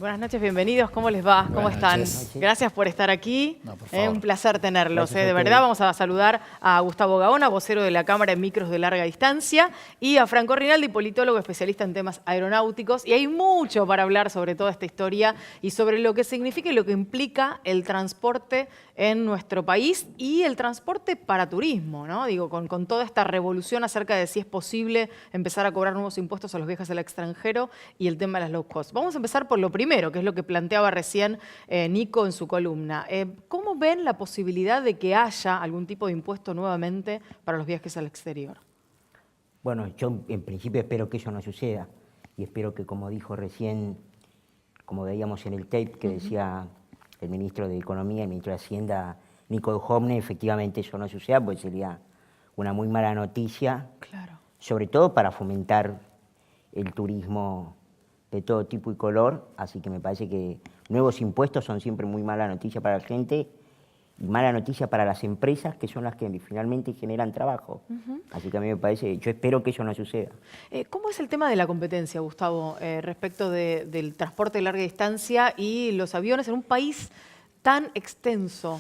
Buenas noches, bienvenidos. ¿Cómo les va? ¿Cómo están? Gracias por estar aquí. No, por favor. Un placer tenerlos. Gracias De verdad, vamos a saludar a Gustavo Gaona, vocero de la Cámara de Micros de Larga Distancia, y a Franco Rinaldi, politólogo especialista en temas aeronáuticos. Y hay mucho para hablar sobre toda esta historia y sobre lo que significa y lo que implica el transporte en nuestro país y el transporte para turismo, ¿no? Digo, con toda esta revolución acerca de si es posible empezar a cobrar nuevos impuestos a los viajes al extranjero y el tema de las low cost. Vamos a empezar por lo primero, que es lo que planteaba recién Nico en su columna. ¿Cómo ven la posibilidad de que haya algún tipo de impuesto nuevamente para los viajes al exterior? Bueno, yo en principio espero que eso no suceda y espero que, como dijo recién, como veíamos en el tape que decía el ministro de Economía y el ministro de Hacienda, Nico Duhovne, efectivamente eso no suceda, porque sería una muy mala noticia, Claro. sobre todo para fomentar el turismo de todo tipo y color, así que me parece que nuevos impuestos son siempre muy mala noticia para la gente y mala noticia para las empresas, que son las que finalmente generan trabajo. Así que a mí me parece, yo espero que eso no suceda. ¿Cómo es el tema de la competencia, Gustavo, respecto del transporte de larga distancia y los aviones en un país tan extenso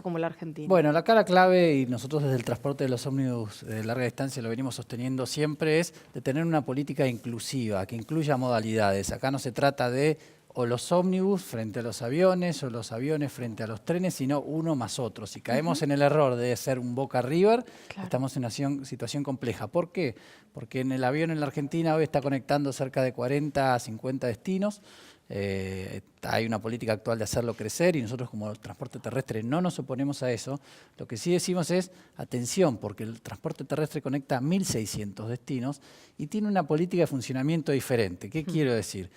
como la Argentina? Bueno, la cara clave, y nosotros desde el transporte de los ómnibus de larga distancia lo venimos sosteniendo siempre, es de tener una política inclusiva, que incluya modalidades. Acá no se trata de o los ómnibus frente a los aviones o los aviones frente a los trenes, sino uno más otro. Si caemos en el error de ser un Boca River, estamos en una situación compleja. ¿Por qué? Porque en el avión en la Argentina hoy está conectando cerca de 40 a 50 destinos. Hay una política actual de hacerlo crecer y nosotros como transporte terrestre no nos oponemos a eso. Lo que sí decimos es, atención, porque el transporte terrestre conecta 1.600 destinos y tiene una política de funcionamiento diferente. ¿Qué quiero decir?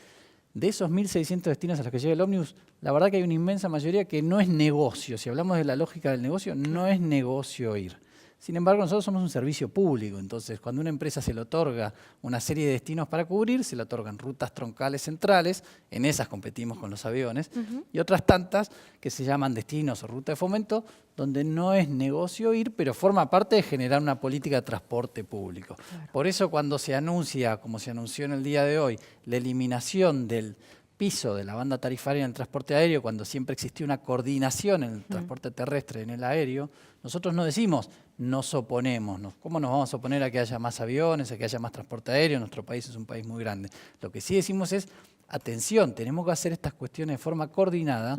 De esos 1.600 destinos a los que llega el ómnibus, la verdad que hay una inmensa mayoría que no es negocio. Si hablamos de la lógica del negocio, no es negocio ir. Sin embargo, nosotros somos un servicio público, entonces cuando una empresa se le otorga una serie de destinos para cubrir, se le otorgan rutas troncales centrales, en esas competimos con los aviones, y otras tantas que se llaman destinos o ruta de fomento, donde no es negocio ir, pero forma parte de generar una política de transporte público. Claro. Por eso cuando se anuncia, como se anunció en el día de hoy, la eliminación del piso de la banda tarifaria en el transporte aéreo, cuando siempre existió una coordinación en el transporte terrestre y en el aéreo, nosotros no decimos nos oponemos. ¿Cómo nos vamos a oponer a que haya más aviones, a que haya más transporte aéreo? Nuestro país es un país muy grande. Lo que sí decimos es, atención, tenemos que hacer estas cuestiones de forma coordinada,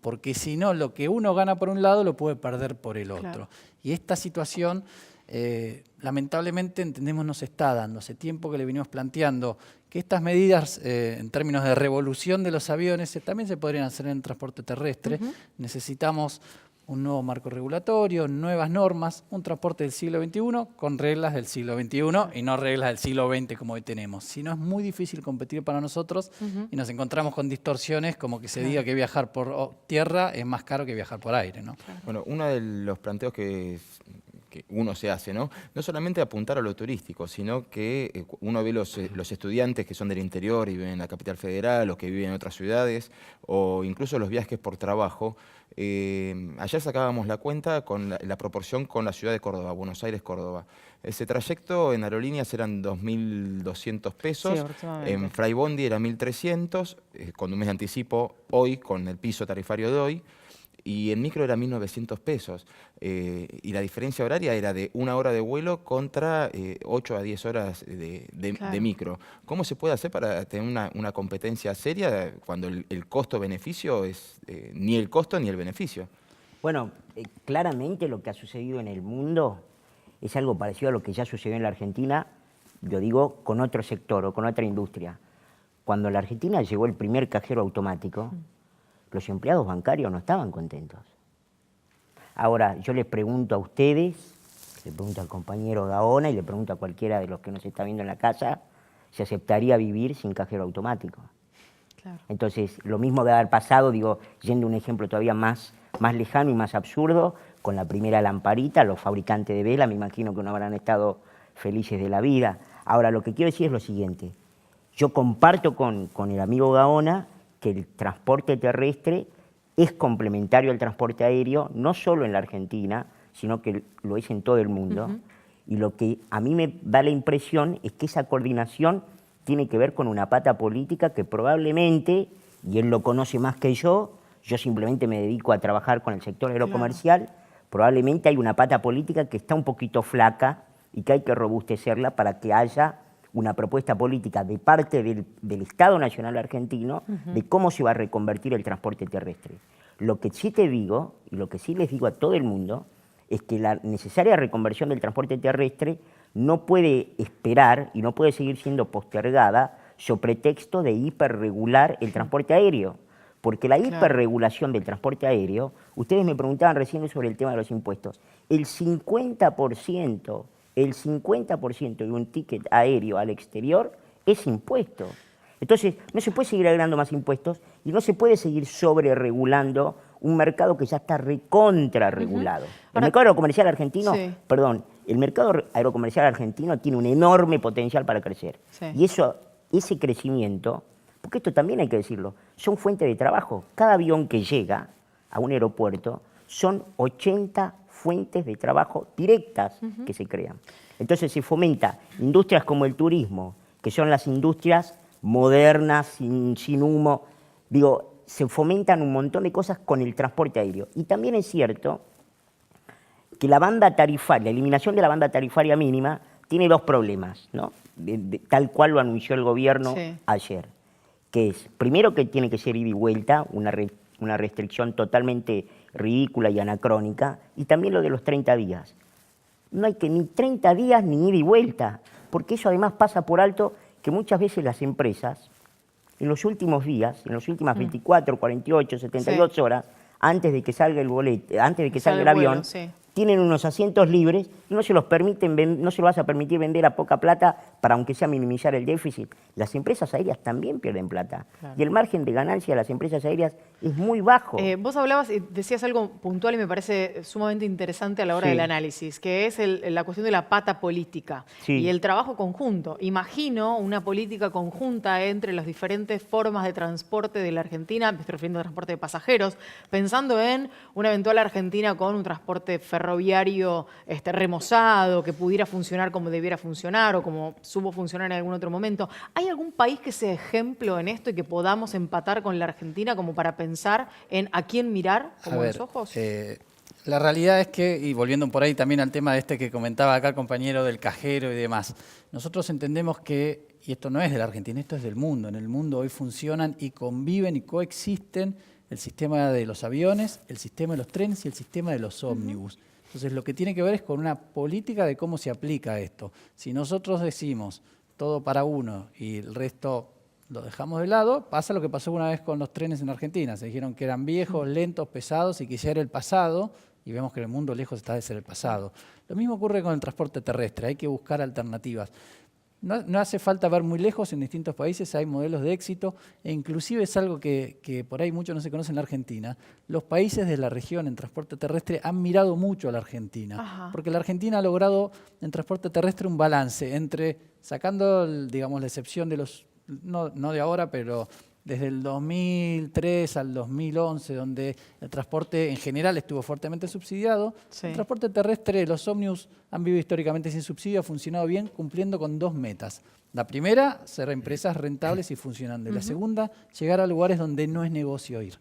porque si no, lo que uno gana por un lado lo puede perder por el otro. Claro. Y esta situación, lamentablemente, entendemos, nos está dando. Hace tiempo que le venimos planteando que estas medidas, en términos de revolución de los aviones, también se podrían hacer en el transporte terrestre. Necesitamos un nuevo marco regulatorio, nuevas normas, un transporte del siglo XXI con reglas del siglo XXI y no reglas del siglo XX como hoy tenemos. Si no, es muy difícil competir para nosotros y nos encontramos con distorsiones como que se diga que viajar por tierra es más caro que viajar por aire, ¿no? Bueno, uno de los planteos que uno se hace, ¿no? No solamente apuntar a lo turístico, sino que uno ve los estudiantes que son del interior y viven en la capital federal o que viven en otras ciudades, o incluso los viajes por trabajo. Ayer sacábamos la cuenta con la proporción con la ciudad de Córdoba, Buenos Aires-Córdoba. Ese trayecto en aerolíneas eran 2.200 pesos, sí, en Flybondi era 1.300, con un mes de anticipo hoy, con el piso tarifario de hoy, y en micro era 1.900 pesos. Y la diferencia horaria era de 1 hora de vuelo contra 8 a 10 horas de micro. ¿Cómo se puede hacer para tener una competencia seria cuando el costo-beneficio es ni el costo ni el beneficio? Bueno, claramente lo que ha sucedido en el mundo es algo parecido a lo que ya sucedió en la Argentina, yo digo, con otro sector o con otra industria. Cuando en la Argentina llegó el primer cajero automático, los empleados bancarios no estaban contentos. Ahora, yo les pregunto a ustedes, le pregunto al compañero Gaona y le pregunto a cualquiera de los que nos está viendo en la casa, si aceptaría vivir sin cajero automático. Claro. Entonces, lo mismo debe haber pasado, digo, yendo a un ejemplo todavía más lejano y más absurdo, con la primera lamparita, los fabricantes de vela, me imagino que no habrán estado felices de la vida. Ahora, lo que quiero decir es lo siguiente, yo comparto con el amigo Gaona que el transporte terrestre es complementario al transporte aéreo, no solo en la Argentina, sino que lo es en todo el mundo. Y lo que a mí me da la impresión es que esa coordinación tiene que ver con una pata política que probablemente y él lo conoce más que yo simplemente me dedico a trabajar con el sector aerocomercial, probablemente hay una pata política que está un poquito flaca y que hay que robustecerla para que haya una propuesta política de parte del Estado Nacional Argentino de cómo se va a reconvertir el transporte terrestre. Lo que sí te digo, y lo que sí les digo a todo el mundo, es que la necesaria reconversión del transporte terrestre no puede esperar y no puede seguir siendo postergada sobre pretexto de hiperregular el transporte aéreo. Porque la hiperregulación del transporte aéreo, ustedes me preguntaban recién sobre el tema de los impuestos, el 50% de un ticket aéreo al exterior es impuesto. Entonces, no se puede seguir agregando más impuestos y no se puede seguir sobreregulando un mercado que ya está recontrarregulado. El mercado aerocomercial argentino, el mercado aerocomercial argentino tiene un enorme potencial para crecer. Y ese crecimiento, porque esto también hay que decirlo, son fuentes de trabajo. Cada avión que llega a un aeropuerto son 80 fuentes de trabajo directas que se crean. Entonces se fomenta industrias como el turismo, que son las industrias modernas, sin humo. Digo, se fomentan un montón de cosas con el transporte aéreo. Y también es cierto que la banda tarifaria, la eliminación de la banda tarifaria mínima, tiene dos problemas, ¿no? Tal cual lo anunció el gobierno ayer. Que es, primero, que tiene que ser ida y vuelta, una restricción totalmente ridícula y anacrónica, y también lo de los 30 días. No hay que ni 30 días ni ida y vuelta, porque eso además pasa por alto que muchas veces las empresas, en los últimos días, en las últimas 24, 48, 72 horas, antes de que salga el boleto, antes de que salga el avión, tienen unos asientos libres y no se los vas a permitir vender a poca plata para, aunque sea, minimizar el déficit. Las empresas aéreas también pierden plata. Y el margen de ganancia de las empresas aéreas es muy bajo. Vos hablabas y decías algo puntual y me parece sumamente interesante a la hora del análisis, que es la cuestión de la pata política y el trabajo conjunto. Imagino una política conjunta entre las diferentes formas de transporte de la Argentina, me estoy refiriendo al transporte de pasajeros, pensando en una eventual Argentina con un transporte ferroviario remozado, que pudiera funcionar como debiera funcionar o como supo funcionar en algún otro momento. ¿Hay algún país que sea ejemplo en esto y que podamos empatar con la Argentina como para pensar en a quién mirar como los ojos? La realidad es que, y volviendo por ahí también al tema que comentaba acá el compañero del cajero y demás, nosotros entendemos que, y esto no es de la Argentina, esto es del mundo, en el mundo hoy funcionan y conviven y coexisten el sistema de los aviones, el sistema de los trenes y el sistema de los ómnibus. Entonces, lo que tiene que ver es con una política de cómo se aplica esto. Si nosotros decimos todo para uno y el resto lo dejamos de lado, pasa lo que pasó una vez con los trenes en Argentina. Se dijeron que eran viejos, lentos, pesados y que ya era el pasado, y vemos que el mundo lejos está de ser el pasado. Lo mismo ocurre con el transporte terrestre, hay que buscar alternativas. No hace falta ver muy lejos, en distintos países hay modelos de éxito e inclusive es algo que por ahí mucho no se conoce en la Argentina. Los países de la región en transporte terrestre han mirado mucho a la Argentina, porque la Argentina ha logrado en transporte terrestre un balance entre, sacando digamos, la excepción de los, no de ahora, pero desde el 2003 al 2011, donde el transporte en general estuvo fuertemente subsidiado, el transporte terrestre, los ómnibus han vivido históricamente sin subsidio, ha funcionado bien, cumpliendo con dos metas. La primera, ser empresas rentables y funcionando. Y la segunda, llegar a lugares donde no es negocio ir.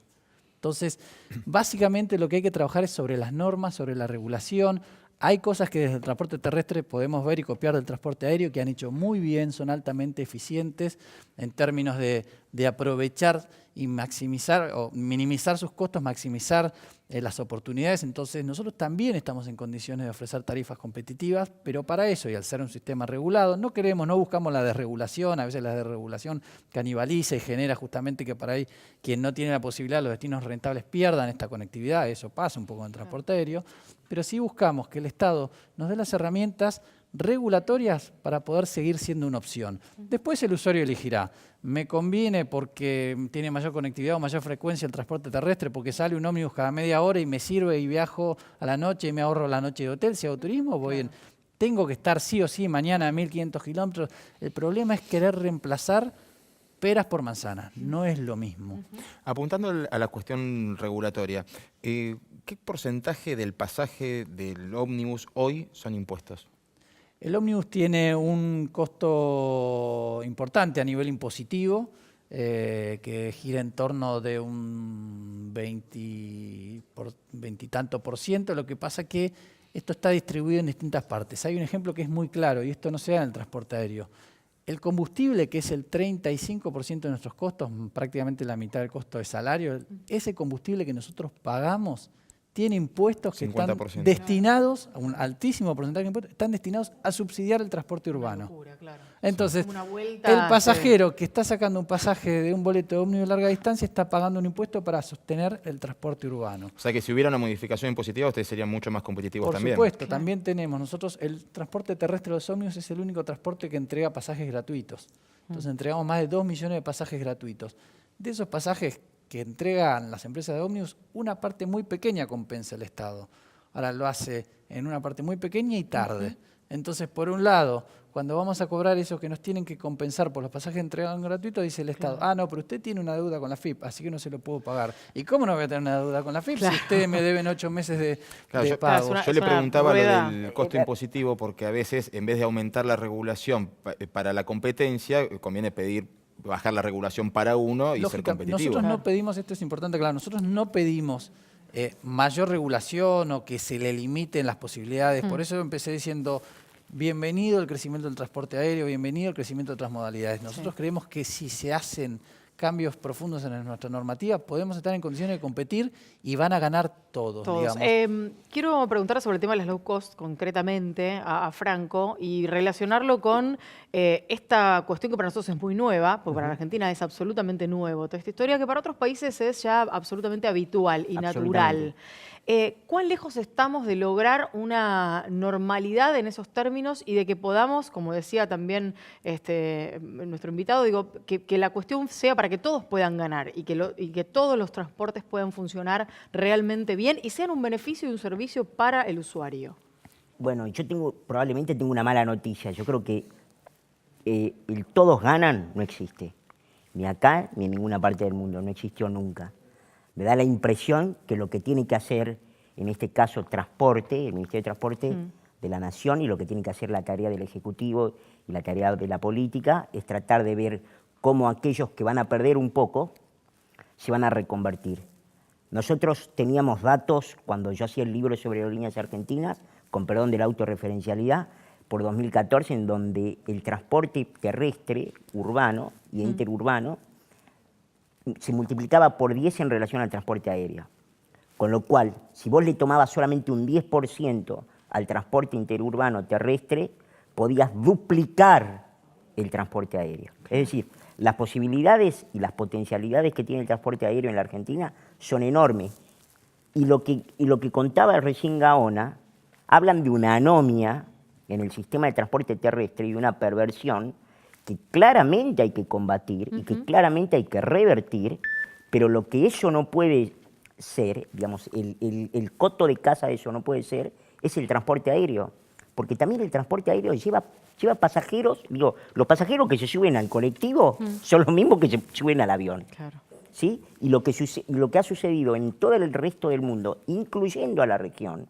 Entonces, básicamente lo que hay que trabajar es sobre las normas, sobre la regulación. Hay cosas que desde el transporte terrestre podemos ver y copiar del transporte aéreo que han hecho muy bien, son altamente eficientes en términos de aprovechar y maximizar o minimizar sus costos, maximizar las oportunidades. Entonces nosotros también estamos en condiciones de ofrecer tarifas competitivas, pero para eso, y al ser un sistema regulado, no buscamos la desregulación. A veces la desregulación canibaliza y genera justamente que para ahí quien no tiene la posibilidad, los destinos rentables pierdan esta conectividad. Eso pasa un poco en el transporte aéreo, pero sí buscamos que el Estado nos dé las herramientas regulatorias para poder seguir siendo una opción. Después el usuario elegirá. Me conviene porque tiene mayor conectividad o mayor frecuencia el transporte terrestre, porque sale un ómnibus cada media hora y me sirve y viajo a la noche y me ahorro la noche de hotel. Si hago turismo, tengo que estar sí o sí mañana a 1.500 kilómetros. El problema es querer reemplazar peras por manzanas. No es lo mismo. Apuntando a la cuestión regulatoria, ¿qué porcentaje del pasaje del ómnibus hoy son impuestos? El ómnibus tiene un costo importante a nivel impositivo. que gira en torno de un 20 y tanto por ciento. Lo que pasa es que esto está distribuido en distintas partes. Hay un ejemplo que es muy claro, y esto no se da en el transporte aéreo. El combustible, que es el 35% de nuestros costos, prácticamente la mitad del costo de salario, ese combustible que nosotros pagamos tiene impuestos que 50%. están destinados, a un altísimo porcentaje de impuestos, están destinados a subsidiar el transporte urbano. Locura, claro. Entonces, Una vuelta, el pasajero que está sacando un pasaje de un boleto de ómnibus de larga distancia está pagando un impuesto para sostener el transporte urbano. O sea que si hubiera una modificación impositiva, ustedes serían mucho más competitivos Por también. supuesto, también tenemos nosotros, el transporte terrestre de los ómnibus es el único transporte que entrega pasajes gratuitos. Entonces entregamos más de 2 millones de pasajes gratuitos. De esos pasajes que entregan las empresas de ómnibus, una parte muy pequeña compensa el Estado. Ahora lo hace en una parte muy pequeña y tarde. Entonces, por un lado, cuando vamos a cobrar eso que nos tienen que compensar por los pasajes entregados gratuitos, dice el Estado, no, pero usted tiene una deuda con la FIP, así que no se lo puedo pagar. ¿Y cómo no voy a tener una deuda con la FIP si ustedes me deben 8 meses de pago? Yo le preguntaba lo rueda. del costo impositivo porque a veces, en vez de aumentar la regulación para la competencia, conviene bajar la regulación para uno y ser competitivo. Nosotros no pedimos, esto es importante, claro, nosotros no pedimos mayor regulación o que se le limiten las posibilidades. Por eso empecé diciendo, bienvenido el crecimiento del transporte aéreo, bienvenido el crecimiento de otras modalidades. Nosotros creemos que si se hacen cambios profundos en nuestra normativa, podemos estar en condiciones de competir y van a ganar todos. Digamos. Quiero preguntar sobre el tema de las low cost concretamente a Franco y relacionarlo con esta cuestión que para nosotros es muy nueva, porque para la Argentina es absolutamente nuevo toda esta historia, que para otros países es ya absolutamente habitual y natural. ¿Cuán lejos estamos de lograr una normalidad en esos términos y de que podamos, como decía también nuestro invitado, digo, que la cuestión sea para que todos puedan ganar y que todos los transportes puedan funcionar realmente bien y sean un beneficio y un servicio para el usuario? Bueno, yo probablemente tengo una mala noticia. Yo creo que el todos ganan no existe. Ni acá ni en ninguna parte del mundo. No existió nunca. Me da la impresión que lo que tiene que hacer, en este caso Transporte, el Ministerio de Transporte de la Nación, y lo que tiene que hacer la tarea del Ejecutivo y la tarea de la política, es tratar de ver cómo aquellos que van a perder un poco se van a reconvertir. Nosotros teníamos datos, cuando yo hacía el libro sobre aerolíneas argentinas, con perdón de la autorreferencialidad, por 2014, en donde el transporte terrestre, urbano y interurbano, se multiplicaba por 10 en relación al transporte aéreo. Con lo cual, si vos le tomabas solamente un 10% al transporte interurbano terrestre, podías duplicar el transporte aéreo. Es decir, las posibilidades y las potencialidades que tiene el transporte aéreo en la Argentina son enormes. Y lo que contaba recién Gaona, hablan de una anomia en el sistema de transporte terrestre y de una perversión que claramente hay que combatir y que claramente hay que revertir, pero lo que eso no puede ser, digamos, el coto de caza de eso no puede ser, es el transporte aéreo. Porque también el transporte aéreo lleva pasajeros, digo, los pasajeros que se suben al colectivo son los mismos que se suben al avión. Claro. ¿Sí? Y lo que ha sucedido en todo el resto del mundo, incluyendo a la región,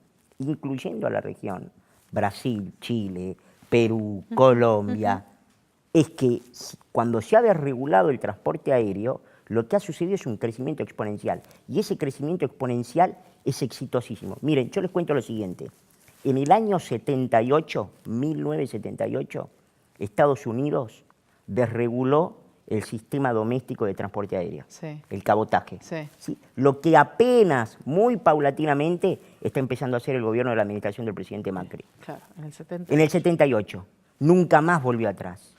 Brasil, Chile, Perú, Colombia, es que cuando se ha desregulado el transporte aéreo, lo que ha sucedido es un crecimiento exponencial. Y ese crecimiento exponencial es exitosísimo. Miren, yo les cuento lo siguiente. En el año 78, 1978, Estados Unidos desreguló el sistema doméstico de transporte aéreo, el cabotaje. ¿Sí? Lo que apenas, muy paulatinamente, está empezando a hacer el gobierno de la administración del presidente Macri. Claro, en el 78. En el 78. Nunca más volvió atrás.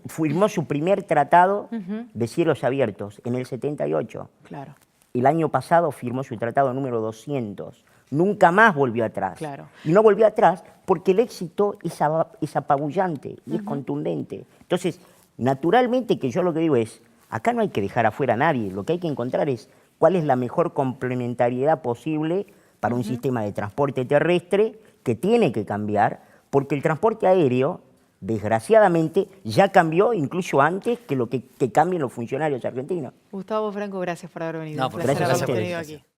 Firmó su primer tratado de cielos abiertos en el 78. Claro. El año pasado firmó su tratado número 200. Nunca más volvió atrás. Claro. Y no volvió atrás porque el éxito es apabullante y es contundente. Entonces, naturalmente que yo lo que digo es, acá no hay que dejar afuera a nadie. Lo que hay que encontrar es cuál es la mejor complementariedad posible para un sistema de transporte terrestre que tiene que cambiar, porque el transporte aéreo, desgraciadamente, ya cambió incluso antes que lo que cambien los funcionarios argentinos. Gustavo Franco, gracias por haber venido. No, Un placer gracias a haberlo ustedes. tenido aquí.